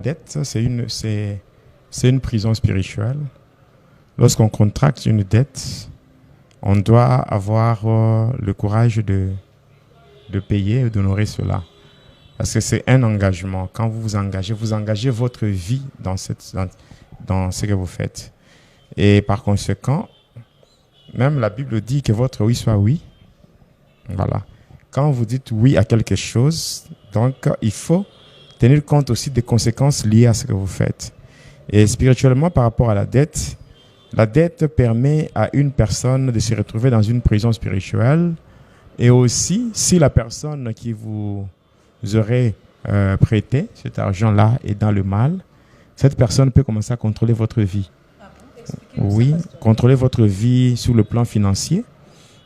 dette, c'est une prison spirituelle. Lorsqu'on contracte une dette, on doit avoir le courage de payer et d'honorer cela. Parce que c'est un engagement. Quand vous engagez votre vie dans ce que vous faites. Et par conséquent, même la Bible dit que votre oui soit oui. Voilà. Quand vous dites oui à quelque chose, donc il faut tenir compte aussi des conséquences liées à ce que vous faites. Et spirituellement, par rapport à la dette permet à une personne de se retrouver dans une prison spirituelle. Et aussi, si la personne qui vous aurait prêté cet argent-là est dans le mal, cette personne peut commencer à contrôler votre vie. Oui, contrôler votre vie sur le plan financier.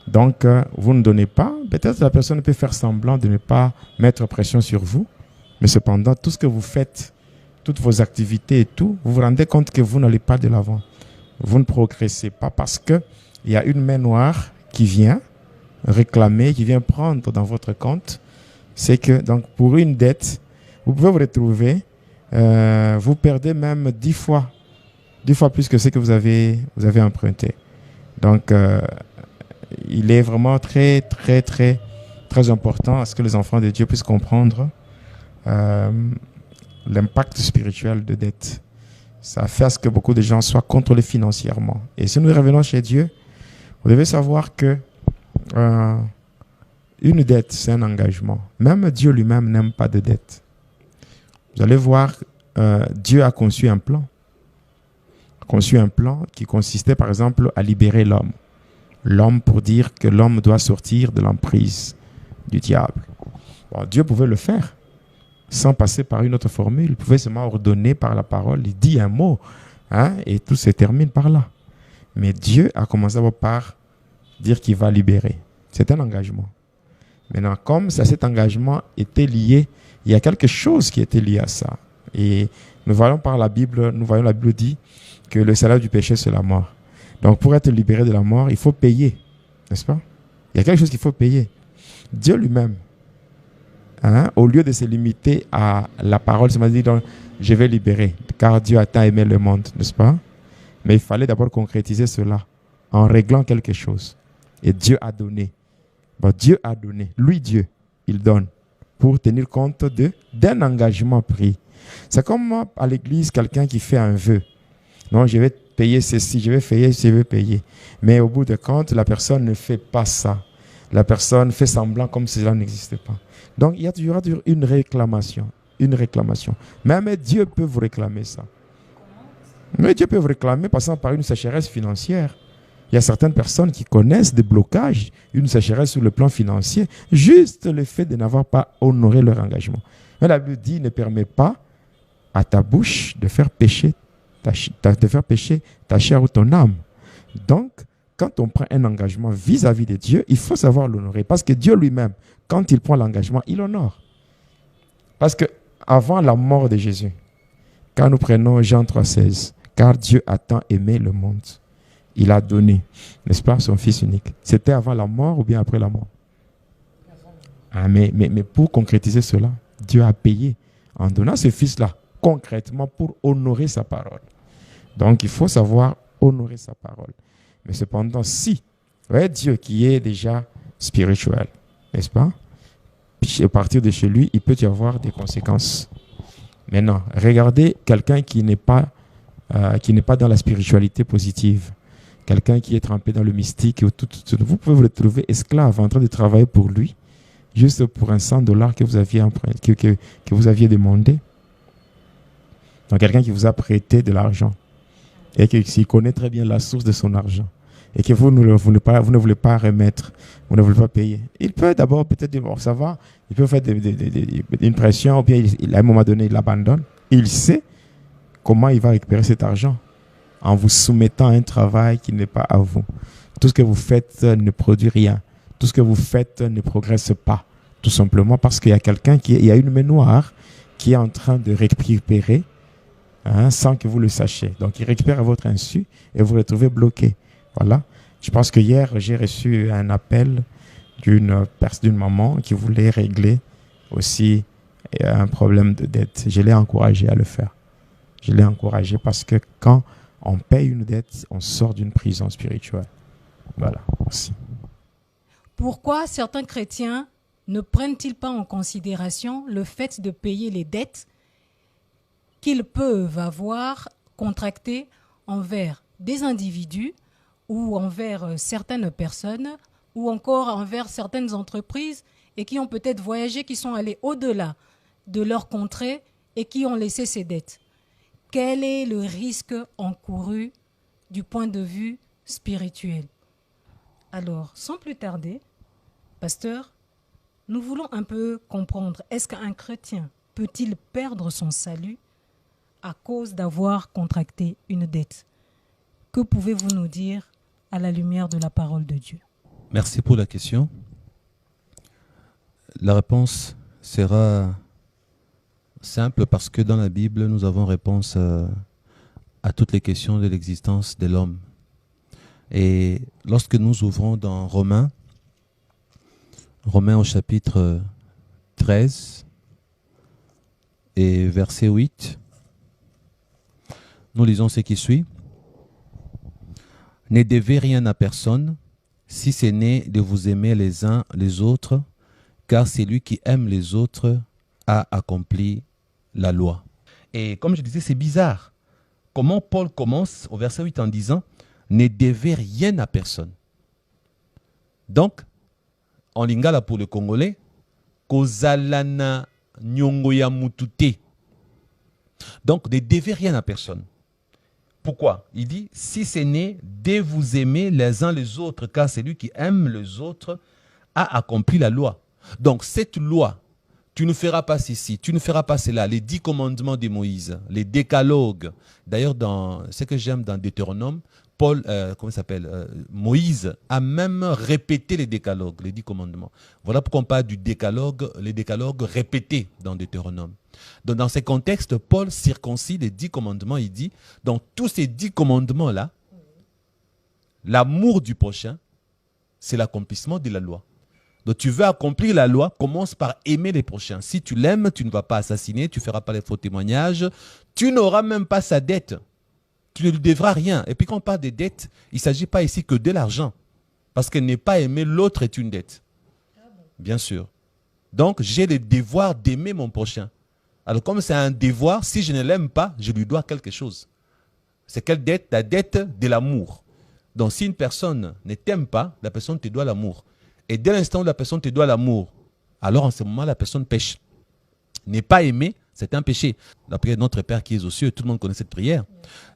Donc, vous ne donnez pas. Peut-être la personne peut faire semblant de ne pas mettre pression sur vous. Mais cependant, tout ce que vous faites, toutes vos activités et tout, vous vous rendez compte que vous n'allez pas de l'avant. Vous ne progressez pas parce qu'il y a une main noire qui vient réclamer, qui vient prendre dans votre compte. C'est que, donc, pour une dette, vous pouvez vous retrouver, vous perdez même 10 fois plus que ce que vous avez emprunté. Donc, il est vraiment très, très, très, très important à ce que les enfants de Dieu puissent comprendre l'impact spirituel de dette. Ça fait à ce que beaucoup de gens soient contrôlés financièrement. Et si nous revenons chez Dieu, vous devez savoir que une dette, c'est un engagement. Même Dieu lui-même n'aime pas de dette. Vous allez voir, Dieu a conçu un plan. Qui consistait par exemple à libérer l'homme. L'homme pour dire que l'homme doit sortir de l'emprise du diable. Bon, Dieu pouvait le faire sans passer par une autre formule. Il pouvait seulement ordonner par la parole. Il dit un mot et tout se termine par là. Mais Dieu a commencé par dire qu'il va libérer. C'est un engagement. Maintenant, comme cet engagement était lié, il y a quelque chose qui était lié à ça. Et nous voyons la Bible dit que le salaire du péché, c'est la mort. Donc, pour être libéré de la mort, il faut payer. N'est-ce pas? Il y a quelque chose qu'il faut payer. Dieu lui-même, au lieu de se limiter à la parole, ça m'a dit, donc, je vais libérer, car Dieu a tant aimé le monde, n'est-ce pas? Mais il fallait d'abord concrétiser cela en réglant quelque chose. Et Dieu a donné. Bon, Dieu a donné. Lui, Dieu, il donne pour tenir compte d'un engagement pris. C'est comme à l'église, quelqu'un qui fait un vœu. Non, je vais payer ceci, je vais payer. Mais au bout de compte, la personne ne fait pas ça. La personne fait semblant comme si cela n'existait pas. Donc, il y aura une réclamation. Même Dieu peut vous réclamer ça. Mais Dieu peut vous réclamer passant par une sécheresse financière. Il y a certaines personnes qui connaissent des blocages, une sécheresse sur le plan financier, juste le fait de n'avoir pas honoré leur engagement. Mais la Bible dit, ne permet pas à ta bouche de faire pécher ta chair ou ton âme. Donc, quand on prend un engagement vis-à-vis de Dieu, il faut savoir l'honorer. Parce que Dieu lui-même, quand il prend l'engagement, il honore. Parce que avant la mort de Jésus, quand nous prenons Jean 3,16, car Dieu a tant aimé le monde, il a donné, n'est-ce pas, son Fils unique. C'était avant la mort ou bien après la mort? Mais pour concrétiser cela, Dieu a payé en donnant ce Fils-là, concrètement, pour honorer sa parole. Donc, il faut savoir honorer sa parole. Mais cependant, si, Dieu qui est déjà spirituel, n'est-ce pas? Puis à partir de chez lui, il peut y avoir des conséquences. Maintenant, regardez quelqu'un qui n'est pas dans la spiritualité positive. Quelqu'un qui est trempé dans le mystique. Vous pouvez vous retrouver esclave en train de travailler pour lui, juste pour un $100 que vous aviez demandé. Donc, quelqu'un qui vous a prêté de l'argent et qui connaît très bien la source de son argent et que vous ne voulez pas remettre, vous ne voulez pas payer. Il peut d'abord peut-être dire, bon, ça va, il peut faire une pression, ou bien à un moment donné, il abandonne. Il sait comment il va récupérer cet argent en vous soumettant à un travail qui n'est pas à vous. Tout ce que vous faites ne produit rien. Tout ce que vous faites ne progresse pas. Tout simplement parce qu'il y a il y a une main noire qui est en train de récupérer sans que vous le sachiez. Donc, il récupère à votre insu et vous vous retrouvez bloqué. Voilà. Je pense que hier, j'ai reçu un appel d'une maman qui voulait régler aussi un problème de dette, je l'ai encouragé à le faire. Je l'ai encouragé parce que quand on paye une dette, on sort d'une prison spirituelle. Voilà, merci. Pourquoi certains chrétiens ne prennent-ils pas en considération le fait de payer les dettes qu'ils peuvent avoir contractées envers des individus ou envers certaines personnes ou encore envers certaines entreprises et qui ont peut-être voyagé, qui sont allés au-delà de leur contrée et qui ont laissé ces dettes? Quel est le risque encouru du point de vue spirituel? Alors, sans plus tarder, pasteur, nous voulons un peu comprendre, est-ce qu'un chrétien peut-il perdre son salut à cause d'avoir contracté une dette? Que pouvez-vous nous dire à la lumière de la parole de Dieu? Merci pour la question. La réponse sera simple parce que dans la Bible, nous avons réponse à toutes les questions de l'existence de l'homme. Et lorsque nous ouvrons dans Romains au chapitre 13 et verset 8, nous lisons ce qui suit. Ne devez rien à personne, si ce n'est de vous aimer les uns les autres, car celui qui aime les autres a accompli la loi. Et comme je disais, c'est bizarre. Comment Paul commence au verset 8 en disant « Ne devez rien à personne ». Donc, en lingala pour le Congolais, « Kozalana nyongo ya mutute ». Donc, ne devez rien à personne. Pourquoi? Il dit, si ce n'est de vous aimer les uns les autres, car celui qui aime les autres a accompli la loi. Donc, cette loi, tu ne feras pas ceci, tu ne feras pas cela, les 10 commandements de Moïse, les décalogues. D'ailleurs, dans ce que j'aime dans Deutéronome, Moïse a même répété les décalogues, les 10 commandements. Voilà pourquoi on parle du décalogue, les décalogues répétés dans Deutéronome. Donc, dans ces contextes, Paul circoncit les 10 commandements. Il dit, dans tous ces 10 commandements-là, l'amour du prochain, c'est l'accomplissement de la loi. Donc, tu veux accomplir la loi, commence par aimer les prochains. Si tu l'aimes, tu ne vas pas assassiner, tu ne feras pas les faux témoignages, tu n'auras même pas sa dette. Tu ne lui devras rien. Et puis quand on parle des dettes, il ne s'agit pas ici que de l'argent. Parce que ne pas aimer l'autre est une dette. Bien sûr. Donc, j'ai le devoir d'aimer mon prochain. Alors, comme c'est un devoir, si je ne l'aime pas, je lui dois quelque chose. C'est quelle dette? La dette de l'amour. Donc, si une personne ne t'aime pas, la personne te doit l'amour. Et dès l'instant où la personne te doit l'amour, alors en ce moment, la personne pêche. Ne pas aimer, c'est un péché. La prière de notre Père qui est aux cieux, tout le monde connaît cette prière.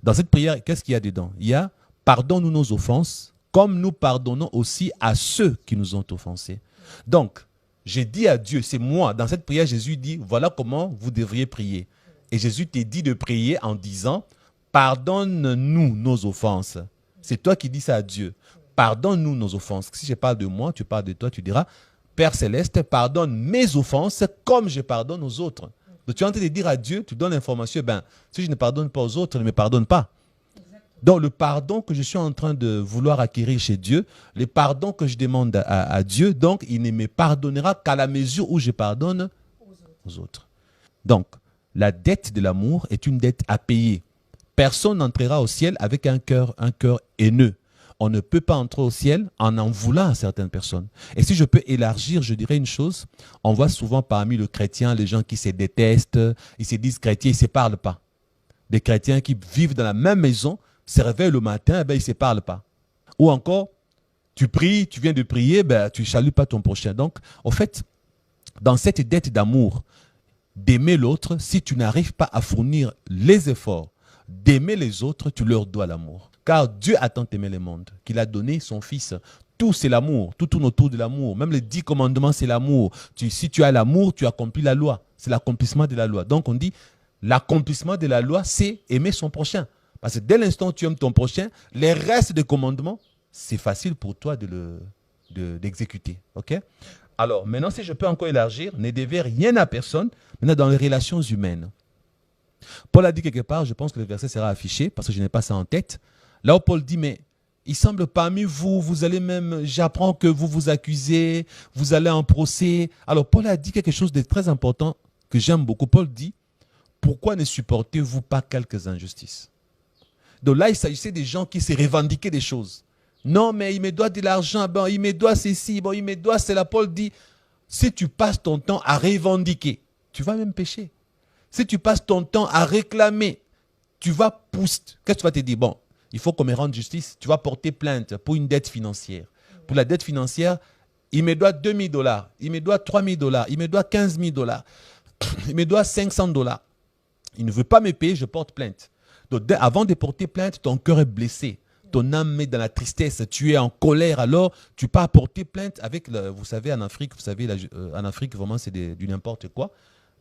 Dans cette prière, qu'est-ce qu'il y a dedans? Il y a « Pardonne-nous nos offenses, comme nous pardonnons aussi à ceux qui nous ont offensés. » Donc, j'ai dit à Dieu, c'est moi. Dans cette prière, Jésus dit, voilà comment vous devriez prier. Et Jésus t'a dit de prier en disant, pardonne-nous nos offenses. C'est toi qui dis ça à Dieu. Pardonne-nous nos offenses. Si je parle de moi, tu parles de toi, tu diras, Père Céleste, pardonne mes offenses comme je pardonne aux autres. Donc tu es en train de dire à Dieu, tu donnes l'information, ben, si je ne pardonne pas aux autres, ne me pardonne pas. Donc le pardon que je suis en train de vouloir acquérir chez Dieu, le pardon que je demande à Dieu, donc il ne me pardonnera qu'à la mesure où je pardonne aux autres. Donc la dette de l'amour est une dette à payer. Personne n'entrera au ciel avec un cœur haineux. On ne peut pas entrer au ciel en voulant à certaines personnes. Et si je peux élargir, je dirais une chose, on voit souvent parmi les chrétiens les gens qui se détestent, ils se disent chrétiens, ils ne se parlent pas. Des chrétiens qui vivent dans la même maison, se réveillent le matin, eh ben, ils ne se parlent pas. Ou encore, tu pries, tu viens de prier, ben, tu ne salues pas ton prochain. Donc, en fait, dans cette dette d'amour, d'aimer l'autre, si tu n'arrives pas à fournir les efforts d'aimer les autres, tu leur dois l'amour. Car Dieu a tant aimé le monde qu'il a donné son Fils. Tout, c'est l'amour. Tout tourne autour de l'amour. Même les 10 commandements, c'est l'amour. Si tu as l'amour, tu accomplis la loi. C'est l'accomplissement de la loi. Donc, on dit, l'accomplissement de la loi, c'est aimer son prochain. Parce que dès l'instant où tu aimes ton prochain, les restes des commandements, c'est facile pour toi d'exécuter. OK? Alors, maintenant, si je peux encore élargir, ne devez rien à personne, maintenant dans les relations humaines. Paul a dit quelque part, je pense que le verset sera affiché, parce que je n'ai pas ça en tête. Là où Paul dit, mais il semble parmi vous, vous allez même, j'apprends que vous vous accusez, vous allez en procès. Alors Paul a dit quelque chose de très important que j'aime beaucoup. Paul dit, pourquoi ne supportez-vous pas quelques injustices? Donc là, il s'agissait des gens qui se revendiquaient des choses. Non, mais il me doit de l'argent, bon, il me doit ceci, bon, il me doit cela. Paul dit, si tu passes ton temps à revendiquer, tu vas même pécher. Si tu passes ton temps à réclamer, tu vas pousser. Qu'est-ce que tu vas te dire? Bon, il faut qu'on me rende justice. Tu vas porter plainte pour une dette financière. Pour la dette financière, il me doit $2,000, il me doit $3,000, il me doit $15,000, il me doit $500. Il ne veut pas me payer, je porte plainte. Donc, avant de porter plainte, ton cœur est blessé. Ton âme est dans la tristesse, tu es en colère, alors tu pars porter plainte avec, vous savez, en Afrique, en Afrique, vraiment, c'est du n'importe quoi.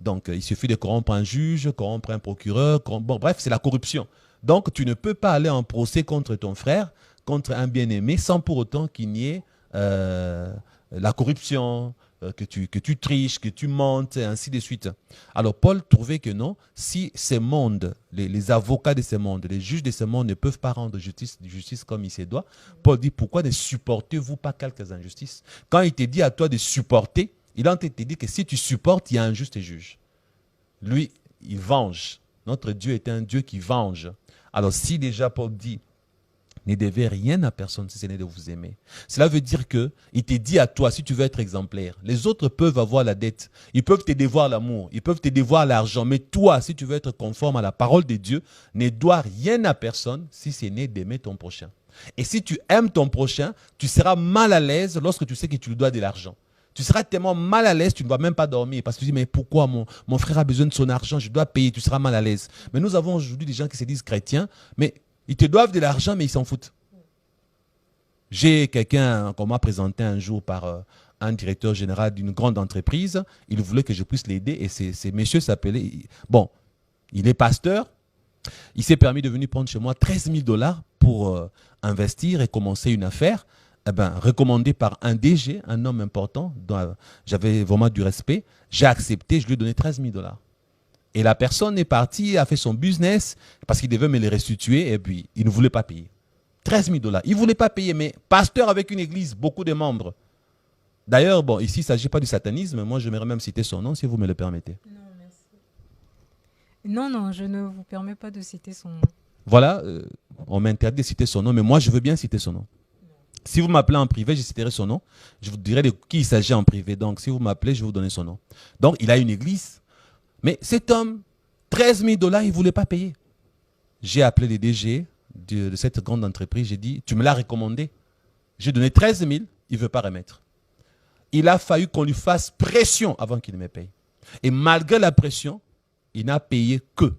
Donc, il suffit de corrompre un juge, corrompre un procureur, bon, bref, c'est la corruption. Donc, tu ne peux pas aller en procès contre ton frère, contre un bien-aimé, sans pour autant qu'il n'y ait la corruption, que tu triches, que tu mentes, et ainsi de suite. Alors, Paul trouvait que non, si ces mondes, les avocats de ces mondes, les juges de ces mondes ne peuvent pas rendre justice comme il se doit, Paul dit, pourquoi ne supportez-vous pas quelques injustices? Quand il te dit à toi de supporter, il a en tête te dit que si tu supportes, il y a un juste juge. Lui, il venge. Notre Dieu est un Dieu qui venge. Alors, si déjà Paul dit, ne devez rien à personne si ce n'est de vous aimer. Cela veut dire qu'il te dit à toi, si tu veux être exemplaire, les autres peuvent avoir la dette, ils peuvent te devoir l'amour, ils peuvent te devoir l'argent, mais toi, si tu veux être conforme à la parole de Dieu, ne dois rien à personne si ce n'est d'aimer ton prochain. Et si tu aimes ton prochain, tu seras mal à l'aise lorsque tu sais que tu lui dois de l'argent. Tu seras tellement mal à l'aise, tu ne vas même pas dormir parce que tu dis, mais pourquoi mon frère a besoin de son argent, je dois payer, tu seras mal à l'aise. Mais nous avons aujourd'hui des gens qui se disent chrétiens, mais ils te doivent de l'argent, mais ils s'en foutent. J'ai quelqu'un qu'on m'a présenté un jour par un directeur général d'une grande entreprise. Il voulait que je puisse l'aider et ces messieurs s'appelaient... Bon, il est pasteur. Il s'est permis de venir prendre chez moi $13,000 pour investir et commencer une affaire. Eh ben, recommandé par un DG, un homme important, dont j'avais vraiment du respect. J'ai accepté, je lui ai donné $13,000. Et la personne est partie, a fait son business parce qu'il devait me les restituer et puis il ne voulait pas payer. $13,000. Il ne voulait pas payer, mais pasteur avec une église, beaucoup de membres. D'ailleurs, bon, ici, il ne s'agit pas du satanisme. Moi, j'aimerais même citer son nom si vous me le permettez. Non, merci. Non, je ne vous permets pas de citer son nom. Voilà, on m'interdit de citer son nom, mais moi, je veux bien citer son nom. Non. Si vous m'appelez en privé, je citerai son nom. Je vous dirai de qui il s'agit en privé. Donc, si vous m'appelez, je vais vous donner son nom. Donc, il a une église. Mais cet homme, $13,000, il ne voulait pas payer. J'ai appelé les DG de cette grande entreprise. J'ai dit, tu me l'as recommandé. J'ai donné 13 000, il ne veut pas remettre. Il a fallu qu'on lui fasse pression avant qu'il me paye. Et malgré la pression, il n'a payé que.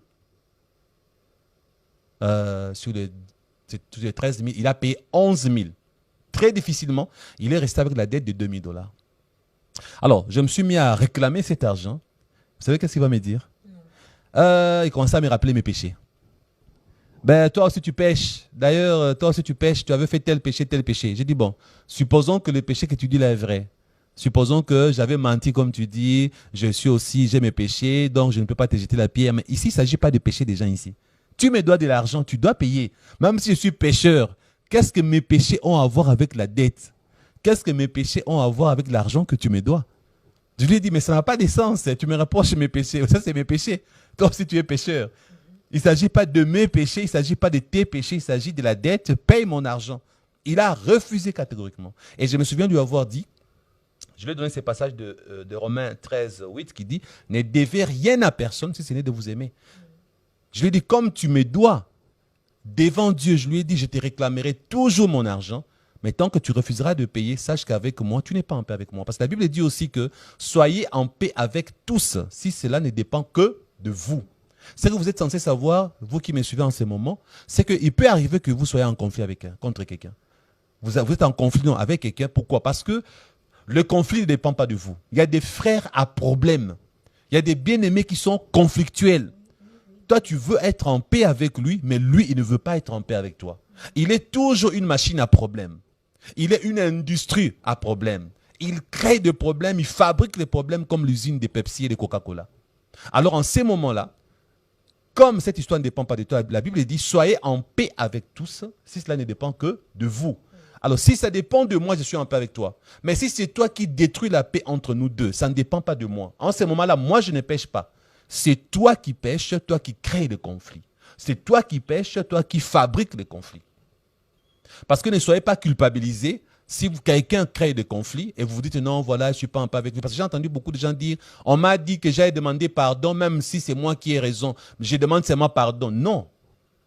Sur les 13 000, il a payé 11 000. Très difficilement, il est resté avec la dette de $2,000. Alors, je me suis mis à réclamer cet argent. Vous savez qu'est-ce qu'il va me dire? Il commençait à me rappeler mes péchés. Ben, toi aussi tu pêches. D'ailleurs, toi aussi tu pêches. Tu avais fait tel péché, tel péché. J'ai dit, bon, supposons que le péché que tu dis là est vrai. Supposons que j'avais menti comme tu dis. J'ai mes péchés, donc je ne peux pas te jeter la pierre. Mais ici, il ne s'agit pas de pécher des gens ici. Tu me dois de l'argent, tu dois payer. Même si je suis pécheur, qu'est-ce que mes péchés ont à voir avec la dette? Qu'est-ce que mes péchés ont à voir avec l'argent que tu me dois? Je lui ai dit, mais ça n'a pas de sens. Tu me reproches mes péchés. Ça, c'est mes péchés. Toi aussi, tu es pécheur. Il ne s'agit pas de mes péchés, il ne s'agit pas de tes péchés, il s'agit de la dette. Paye mon argent. Il a refusé catégoriquement. Et je me souviens lui avoir dit, je vais donner ces passages de Romains 13, 8 qui dit, ne devez rien à personne si ce n'est de vous aimer. Je lui ai dit, comme tu me dois, devant Dieu, je lui ai dit, je te réclamerai toujours mon argent. Mais tant que tu refuseras de payer, sache qu'avec moi, tu n'es pas en paix avec moi. Parce que la Bible dit aussi que soyez en paix avec tous, si cela ne dépend que de vous. Ce que vous êtes censé savoir, vous qui me suivez en ce moment, c'est qu'il peut arriver que vous soyez en conflit contre quelqu'un. Vous êtes en conflit avec quelqu'un. Pourquoi? Parce que le conflit ne dépend pas de vous. Il y a des frères à problème. Il y a des bien-aimés qui sont conflictuels. Toi, tu veux être en paix avec lui, mais lui, il ne veut pas être en paix avec toi. Il est toujours une machine à problème. Il est une industrie à problème. Il crée des problèmes, il fabrique les problèmes comme l'usine de Pepsi et de Coca-Cola. Alors en ces moments-là, comme cette histoire ne dépend pas de toi, la Bible dit, soyez en paix avec tous, si cela ne dépend que de vous. Alors, si ça dépend de moi, je suis en paix avec toi. Mais si c'est toi qui détruis la paix entre nous deux, ça ne dépend pas de moi. En ce moment-là, moi, je ne pêche pas. C'est toi qui pêches, toi qui crées le conflit. C'est toi qui pêches, toi qui fabriques le conflit. Parce que ne soyez pas culpabilisés si quelqu'un crée des conflits et vous vous dites non, voilà, je ne suis pas en paix avec lui. Parce que j'ai entendu beaucoup de gens dire, on m'a dit que j'allais demander pardon, même si c'est moi qui ai raison. Je demande seulement pardon. Non,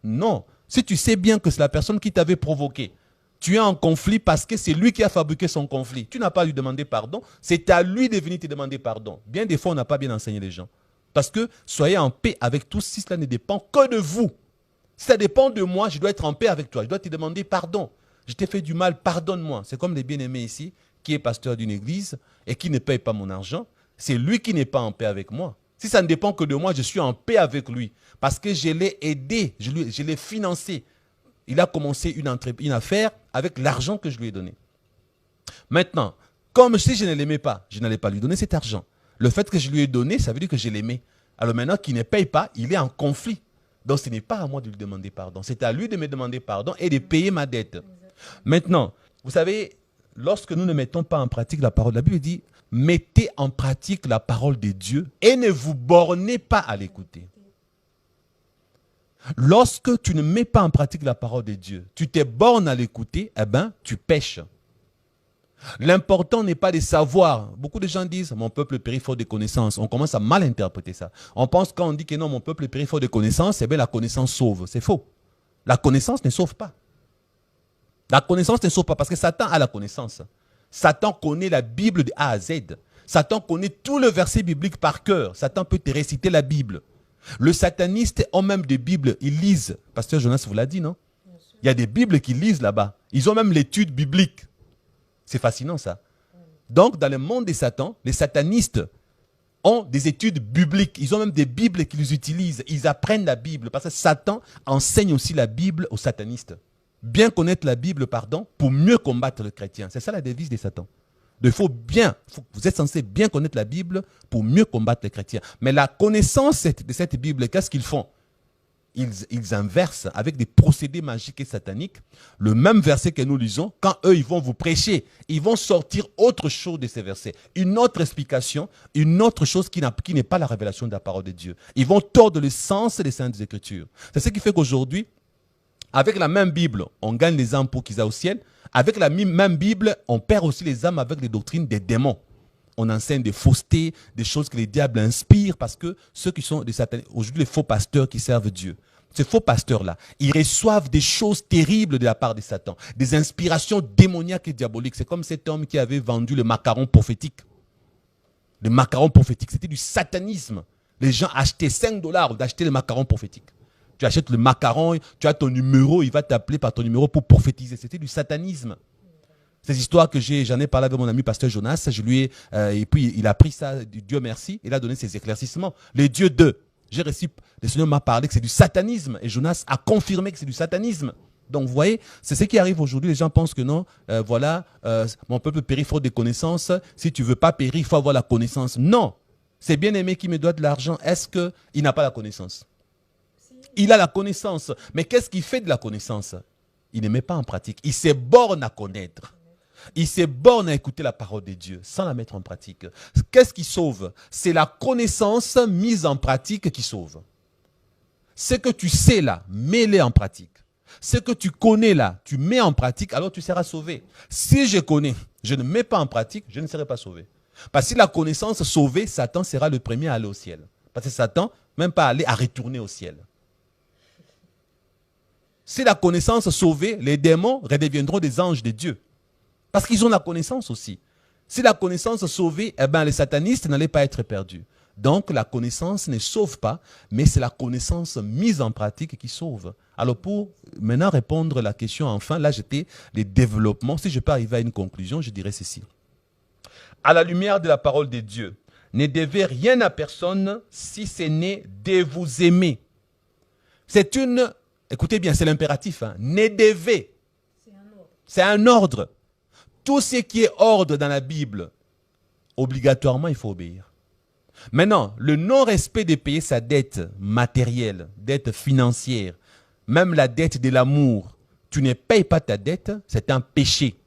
non. Si tu sais bien que c'est la personne qui t'avait provoqué, tu es en conflit parce que c'est lui qui a fabriqué son conflit. Tu n'as pas à lui demander pardon, c'est à lui de venir te demander pardon. Bien des fois, on n'a pas bien enseigné les gens. Parce que soyez en paix avec tous si cela ne dépend que de vous. Si ça dépend de moi, je dois être en paix avec toi. Je dois te demander pardon. Je t'ai fait du mal, pardonne-moi. C'est comme les bien-aimés ici, qui est pasteur d'une église et qui ne paye pas mon argent. C'est lui qui n'est pas en paix avec moi. Si ça ne dépend que de moi, je suis en paix avec lui. Parce que je l'ai aidé, je l'ai financé. Il a commencé une affaire avec l'argent que je lui ai donné. Maintenant, comme si je ne l'aimais pas, je n'allais pas lui donner cet argent. Le fait que je lui ai donné, ça veut dire que je l'aimais. Alors maintenant qu'il ne paye pas, il est en conflit. Donc ce n'est pas à moi de lui demander pardon. C'est à lui de me demander pardon et de payer ma dette. Maintenant, vous savez, lorsque nous ne mettons pas en pratique la parole, la Bible dit, mettez en pratique la parole de Dieu et ne vous bornez pas à l'écouter. Lorsque tu ne mets pas en pratique la parole de Dieu, tu te bornes à l'écouter, eh bien, tu pèches. L'important n'est pas de savoir. Beaucoup de gens disent, mon peuple périt faute de connaissances. On commence à mal interpréter ça. On pense quand on dit que non, mon peuple périt faute de connaissances, eh bien, la connaissance sauve. C'est faux. La connaissance ne sauve pas. La connaissance ne sauve pas parce que Satan a la connaissance. Satan connaît la Bible de A à Z. Satan connaît tout le verset biblique par cœur. Satan peut te réciter la Bible. Le sataniste ont même des Bibles, ils lisent. Pasteur Jonas vous l'a dit, non? Il y a des Bibles qu'ils lisent là-bas. Ils ont même l'étude biblique. C'est fascinant ça. Donc, dans le monde des Satans, les satanistes ont des études bibliques. Ils ont même des Bibles qu'ils utilisent. Ils apprennent la Bible parce que Satan enseigne aussi la Bible aux satanistes. Bien connaître la Bible, pardon, pour mieux combattre le chrétien. C'est ça la devise des Satans. Vous êtes censé bien connaître la Bible pour mieux combattre les chrétiens. Mais la connaissance de cette Bible, qu'est-ce qu'ils font? Ils inversent avec des procédés magiques et sataniques le même verset que nous lisons. Quand eux, ils vont vous prêcher, ils vont sortir autre chose de ces versets. Une autre explication, une autre chose qui n'est pas la révélation de la parole de Dieu. Ils vont tordre le sens des Saintes Écritures. C'est ce qui fait qu'aujourd'hui, avec la même Bible, on gagne les âmes pour qu'ils aillent au ciel. Avec la même Bible, on perd aussi les âmes avec les doctrines des démons. On enseigne des faussetés, des choses que les diables inspirent parce que ceux qui sont des satanistes, aujourd'hui les faux pasteurs qui servent Dieu, ces faux pasteurs-là, ils reçoivent des choses terribles de la part de Satan, des inspirations démoniaques et diaboliques. C'est comme cet homme qui avait vendu le macaron prophétique. Le macaron prophétique, c'était du satanisme. Les gens achetaient $5 d'acheter le macaron prophétique. Tu achètes le macaron, tu as ton numéro, il va t'appeler par ton numéro pour prophétiser. C'était du satanisme. Ces histoires que j'en ai parlé avec mon ami pasteur Jonas, et puis il a pris ça, Dieu merci, il a donné ses éclaircissements. Les dieux d'eux, le Seigneur m'a parlé que c'est du satanisme, et Jonas a confirmé que c'est du satanisme. Donc vous voyez, c'est ce qui arrive aujourd'hui, les gens pensent que non, mon peuple périt faute de connaissances, si tu ne veux pas périr, il faut avoir la connaissance. Non, c'est bien-aimé qui me doit de l'argent, est-ce qu'il n'a pas la connaissance? Il a la connaissance, mais qu'est-ce qu'il fait de la connaissance? Il ne met pas en pratique, il se borne à connaître. Il se borne à écouter la parole de Dieu sans la mettre en pratique. Qu'est-ce qui sauve? C'est la connaissance mise en pratique qui sauve. Ce que tu sais là, mets-le en pratique. Ce que tu connais là, tu mets en pratique, alors tu seras sauvé. Si je connais, je ne mets pas en pratique, je ne serai pas sauvé. Parce que si la connaissance sauvée, Satan sera le premier à aller au ciel. Parce que Satan, même pas aller, à retourner au ciel. Si la connaissance sauvée, les démons redeviendront des anges de Dieu. Parce qu'ils ont la connaissance aussi. Si la connaissance sauvée, eh bien, les satanistes n'allaient pas être perdus. Donc, la connaissance ne sauve pas, mais c'est la connaissance mise en pratique qui sauve. Alors, pour maintenant répondre à la question, enfin, là, j'étais les développements. Si je peux arriver à une conclusion, je dirais ceci. À la lumière de la parole de Dieu, ne devez rien à personne si ce n'est de vous aimer. C'est une... Écoutez bien, c'est l'impératif. Hein. Ne devez. C'est un ordre. Tout ce qui est ordre dans la Bible, obligatoirement, il faut obéir. Maintenant, le non-respect de payer sa dette matérielle, dette financière, même la dette de l'amour, tu ne payes pas ta dette, c'est un péché.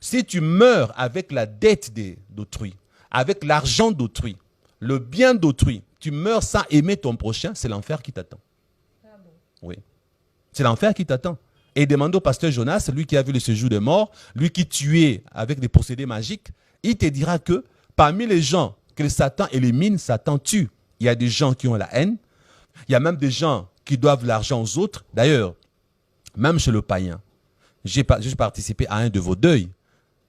Si tu meurs avec la dette d'autrui, avec l'argent d'autrui, le bien d'autrui, tu meurs sans aimer ton prochain, c'est l'enfer qui t'attend. Oui. C'est l'enfer qui t'attend. Et demande au pasteur Jonas, lui qui a vu le séjour des morts, lui qui tuait avec des procédés magiques, il te dira que parmi les gens que Satan élimine, Satan tue. Il y a des gens qui ont la haine. Il y a même des gens qui doivent l'argent aux autres. D'ailleurs, même chez le païen, j'ai participé à un de vos deuils.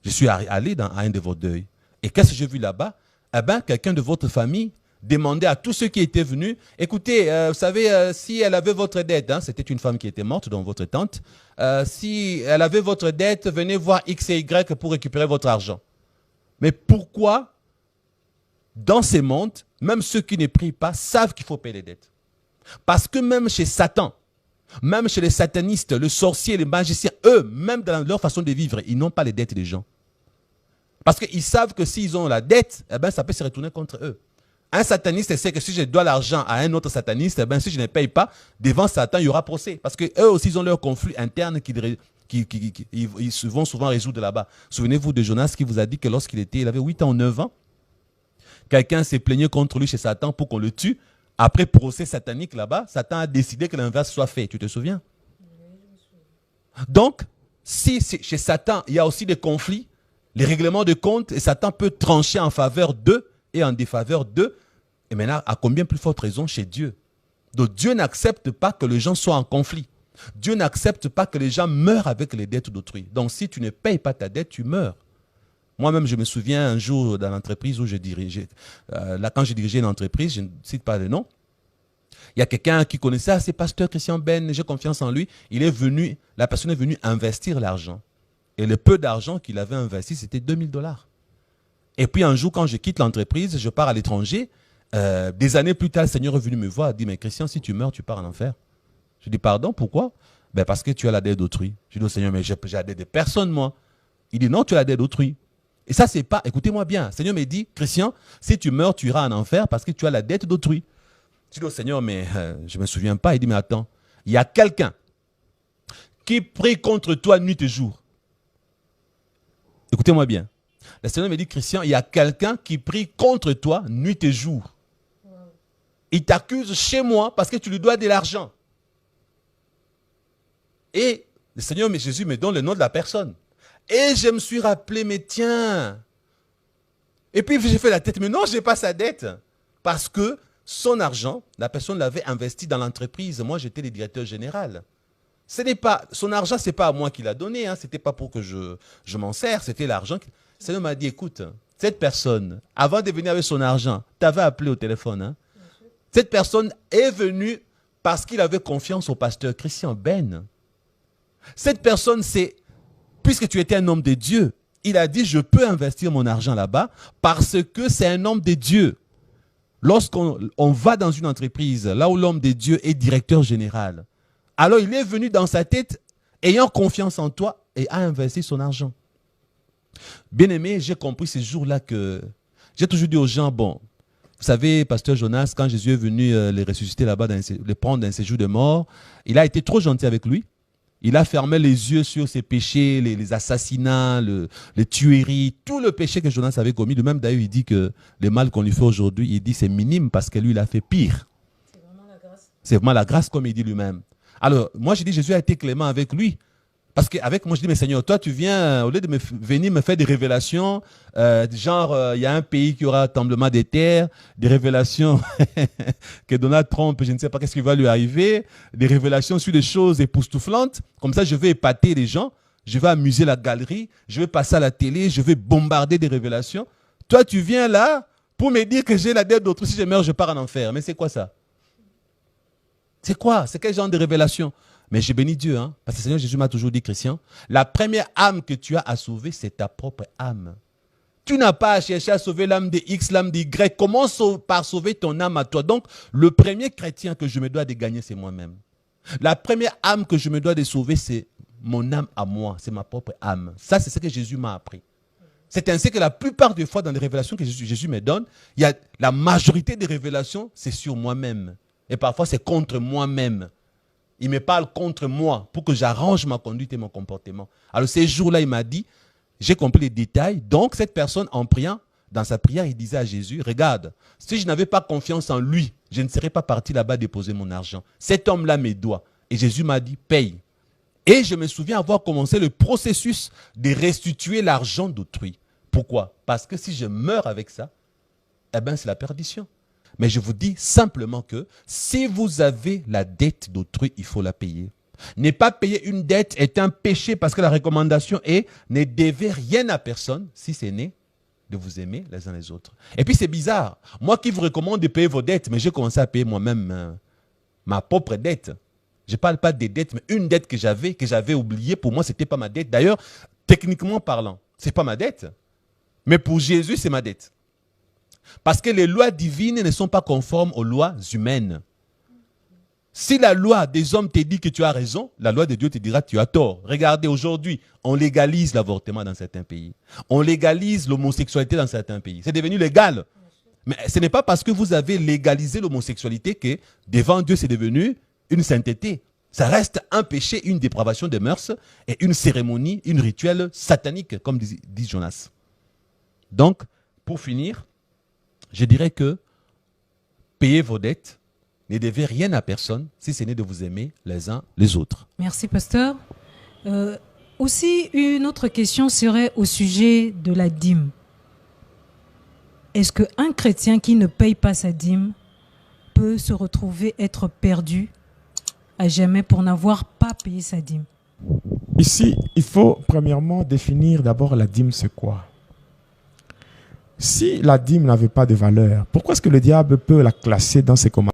Je suis allé à un de vos deuils. Et qu'est-ce que j'ai vu là-bas? Eh bien, quelqu'un de votre famille demandait à tous ceux qui étaient venus, écoutez, vous savez, si elle avait votre dette, hein, c'était une femme qui était morte, donc votre tante, si elle avait votre dette, venez voir X et Y pour récupérer votre argent. Mais pourquoi, dans ces mondes, même ceux qui ne prient pas savent qu'il faut payer les dettes? Parce que même chez Satan, même chez les satanistes, les sorciers, les magiciens, eux, même dans leur façon de vivre, ils n'ont pas les dettes des gens. Parce qu'ils savent que s'ils ont la dette, eh ben, ça peut se retourner contre eux. Un sataniste sait que si je dois l'argent à un autre sataniste, eh ben, si je ne paye pas, devant Satan, il y aura procès. Parce qu'eux aussi, ils ont leur conflit interne qu'ils vont souvent résoudre là-bas. Souvenez-vous de Jonas qui vous a dit que il avait 8 ans ou 9 ans, quelqu'un s'est plaigné contre lui chez Satan pour qu'on le tue. Après procès satanique là-bas, Satan a décidé que l'inverse soit fait. Tu te souviens? Donc, si chez Satan, il y a aussi des conflits, les règlements de compte, et Satan peut trancher en faveur d'eux et en défaveur d'eux, et maintenant, à combien plus forte raison chez Dieu? Donc, Dieu n'accepte pas que les gens soient en conflit. Dieu n'accepte pas que les gens meurent avec les dettes d'autrui. Donc, si tu ne payes pas ta dette, tu meurs. Moi-même, je me souviens un jour dans l'entreprise où je dirigeais, quand je dirigeais une entreprise, je ne cite pas le nom, il y a quelqu'un qui connaissait, c'est pasteur Christian Ben, j'ai confiance en lui. La personne est venue investir l'argent. Et le peu d'argent qu'il avait investi, c'était $2000. Et puis un jour, quand je quitte l'entreprise, je pars à l'étranger. Des années plus tard, le Seigneur est venu me voir et dit, mais Christian, si tu meurs, tu pars en enfer. Je dis, pardon, pourquoi? Ben parce que tu as la dette d'autrui. Je dis au Seigneur, mais j'ai la dette de personne, moi. Il dit, non, tu as la dette d'autrui. Et ça, c'est pas, écoutez-moi bien, le Seigneur me dit, Christian, si tu meurs, tu iras en enfer parce que tu as la dette d'autrui. Je dis au Seigneur, mais je ne me souviens pas. Il dit, mais attends, il y a quelqu'un qui prie contre toi nuit et jour. Écoutez-moi bien. Le Seigneur me dit, Christian, il y a quelqu'un qui prie contre toi nuit et jour. Il t'accuse chez moi parce que tu lui dois de l'argent. Et le Seigneur, mais Jésus, me donne le nom de la personne. Et je me suis rappelé, mais tiens. Et puis j'ai fait la tête, mais non, je n'ai pas sa dette. Parce que son argent, la personne l'avait investi dans l'entreprise. Moi, j'étais le directeur général. Son argent, ce n'est pas à moi qu'il a donné. Hein. Ce n'était pas pour que je m'en sers. C'était l'argent. Le Seigneur m'a dit, écoute, cette personne, avant de venir avec son argent, t'avais appelé au téléphone. Hein. Cette personne est venue parce qu'il avait confiance au pasteur Christian Ben. Cette personne, puisque tu étais un homme de Dieu, il a dit, je peux investir mon argent là-bas parce que c'est un homme de Dieu. Lorsqu'on va dans une entreprise, là où l'homme de Dieu est directeur général, alors il est venu dans sa tête, ayant confiance en toi, et a investi son argent. Bien-aimé, j'ai compris ce jour-là que j'ai toujours dit aux gens, bon, vous savez, pasteur Jonas, quand Jésus est venu les ressusciter là-bas, les prendre dans un séjour de mort, il a été trop gentil avec lui. Il a fermé les yeux sur ses péchés, les assassinats, les tueries, tout le péché que Jonas avait commis. Lui-même, d'ailleurs, il dit que le mal qu'on lui fait aujourd'hui, il dit c'est minime parce que lui, il a fait pire. C'est vraiment la grâce. C'est vraiment la grâce, comme il dit lui-même. Alors, moi, j'ai dit, Jésus a été clément avec lui. Parce qu'avec moi, je dis, mais Seigneur, toi, tu viens, au lieu de venir me faire des révélations, genre, il y a un pays qui aura un tremblement de terre, des révélations que Donald Trump, je ne sais pas qu'est-ce qui va lui arriver, des révélations sur des choses époustouflantes. Comme ça, je vais épater les gens, je vais amuser la galerie, je vais passer à la télé, je vais bombarder des révélations. Toi, tu viens là pour me dire que j'ai la dette d'autrui. Si je meurs, je pars en enfer. Mais c'est quoi ça? C'est quoi? C'est quel genre de révélation? Mais j'ai béni Dieu, hein, parce que le Seigneur Jésus m'a toujours dit, Christian, la première âme que tu as à sauver, c'est ta propre âme. Tu n'as pas à chercher à sauver l'âme de X, l'âme de Y. Commence par sauver ton âme à toi. Donc, le premier chrétien que je me dois de gagner, c'est moi-même. La première âme que je me dois de sauver, c'est mon âme à moi, c'est ma propre âme. Ça, c'est ce que Jésus m'a appris. C'est ainsi que la plupart des fois, dans les révélations que Jésus me donne, la majorité des révélations, c'est sur moi-même. Et parfois, c'est contre moi-même. Il me parle contre moi pour que j'arrange ma conduite et mon comportement. Alors ces jours-là, il m'a dit, j'ai compris les détails. Donc cette personne, en priant, dans sa prière, il disait à Jésus, regarde, si je n'avais pas confiance en lui, je ne serais pas parti là-bas déposer mon argent. Cet homme-là me doit. Et Jésus m'a dit, paye. Et je me souviens avoir commencé le processus de restituer l'argent d'autrui. Pourquoi? Parce que si je meurs avec ça, eh bien c'est la perdition. Mais je vous dis simplement que si vous avez la dette d'autrui, il faut la payer. Ne pas payer une dette est un péché parce que la recommandation est ne devez rien à personne si c'est né de vous aimer les uns les autres. Et puis c'est bizarre. Moi qui vous recommande de payer vos dettes, mais j'ai commencé à payer moi-même ma propre dette. Je ne parle pas des dettes, mais une dette que j'avais oubliée, pour moi, ce n'était pas ma dette. D'ailleurs, techniquement parlant, ce n'est pas ma dette. Mais pour Jésus, c'est ma dette. Parce que les lois divines ne sont pas conformes aux lois humaines. Si la loi des hommes te dit que tu as raison, la loi de Dieu te dira que tu as tort. Regardez, aujourd'hui, on légalise l'avortement dans certains pays. On légalise l'homosexualité dans certains pays. C'est devenu légal. Mais ce n'est pas parce que vous avez légalisé l'homosexualité que devant Dieu, c'est devenu une sainteté. Ça reste un péché, une dépravation des mœurs et une cérémonie, une rituel satanique, comme dit Jonas. Donc, pour finir, je dirais que payez vos dettes, ne devez rien à personne si ce n'est de vous aimer les uns les autres. Merci, pasteur. Aussi, une autre question serait au sujet de la dîme. Est-ce qu'un chrétien qui ne paye pas sa dîme peut se retrouver être perdu à jamais pour n'avoir pas payé sa dîme? Ici, il faut premièrement définir d'abord la dîme, c'est quoi? Si la dîme n'avait pas de valeur, pourquoi est-ce que le diable peut la classer dans ses commandements?